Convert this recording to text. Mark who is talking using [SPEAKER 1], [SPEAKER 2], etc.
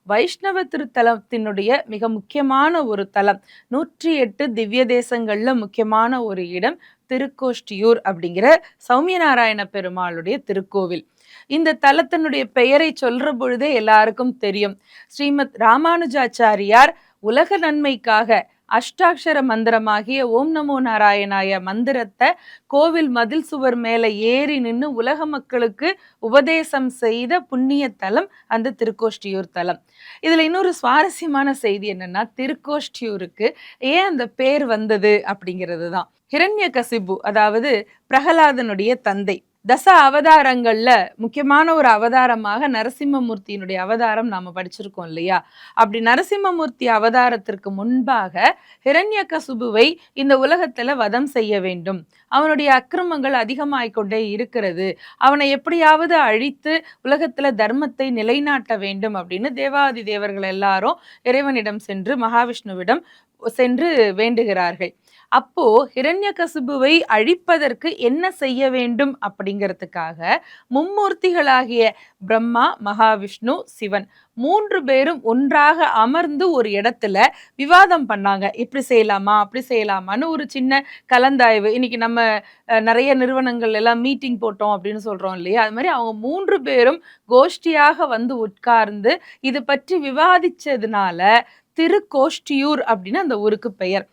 [SPEAKER 1] வைஷ்ணவ திருத்தலத்தினுடைய மிக முக்கியமான ஒரு தலம். 108 திவ்ய தேசங்கள்ல முக்கியமான ஒரு இடம் திருக்கோஷ்டியூர் அப்படிங்கிற சௌமியநாராயண பெருமாளுடைய திருக்கோவில். இந்த தலத்தினுடைய பெயரை சொல்ற பொழுதே எல்லாருக்கும் தெரியும். ஸ்ரீமத் ராமானுஜாச்சாரியார் உலக நன்மைக்காக அஷ்டாட்சர மந்திரமாகிய ஓம் நமோ நாராயணாய மந்திரத்தை கோவில் மதில் சுவர் மேல ஏறி நின்று உலக மக்களுக்கு உபதேசம் செய்த புண்ணிய தலம் அந்த திருக்கோஷ்டியூர் தலம். இதுல இன்னொரு சுவாரஸ்யமான செய்தி என்னன்னா, திருக்கோஷ்டியூருக்கு ஏன் அந்த பேர் வந்தது அப்படிங்கிறது தான். ஹிரண்யகசிபு, அதாவது பிரகலாதனுடைய தந்தை, தச அவதாரங்கள்ல முக்கியமான ஒரு அவதாரமாக நரசிம்மமூர்த்தியினுடைய அவதாரம் நாம படிச்சிருக்கோம் இல்லையா? அப்படி நரசிம்மமூர்த்தி அவதாரத்திற்கு முன்பாக ஹிரண்யகசிபுவை இந்த உலகத்துல வதம் செய்ய வேண்டும், அவனுடைய அக்கிரமங்கள் அதிகமாய்க்கொண்டே இருக்கிறது, அவனை எப்படியாவது அழித்து உலகத்துல தர்மத்தை நிலைநாட்ட வேண்டும் அப்படின்னு தேவாதி தேவர்கள் எல்லாரும் இறைவனிடம் சென்று மகாவிஷ்ணுவிடம் சென்று வேண்டுகிறார்கள். அப்போ ஹிரண்யகசிபுவை அழிப்பதற்கு என்ன செய்ய வேண்டும் அப்படிங்கிறதுக்காக மும்மூர்த்திகளாகிய பிரம்மா, மகாவிஷ்ணு, சிவன் 3 பேரும் ஒன்றாக அமர்ந்து ஒரு இடத்துல விவாதம் பண்ணாங்க. இப்படி செய்யலாமா அப்படி செய்யலாமான்னு ஒரு சின்ன கலந்தாய்வு. இன்னைக்கு நம்ம நிறைய நிறுவனங்கள் எல்லாம் மீட்டிங் போட்டோம் அப்படின்னு சொல்றோம் இல்லையா? அது மாதிரி அவங்க 3 பேரும் கோஷ்டியாக வந்து உட்கார்ந்து இது பற்றி விவாதிச்சதுனால திருக்கோஷ்டியூர் அப்படின்னு அந்த ஊருக்கு பெயர்.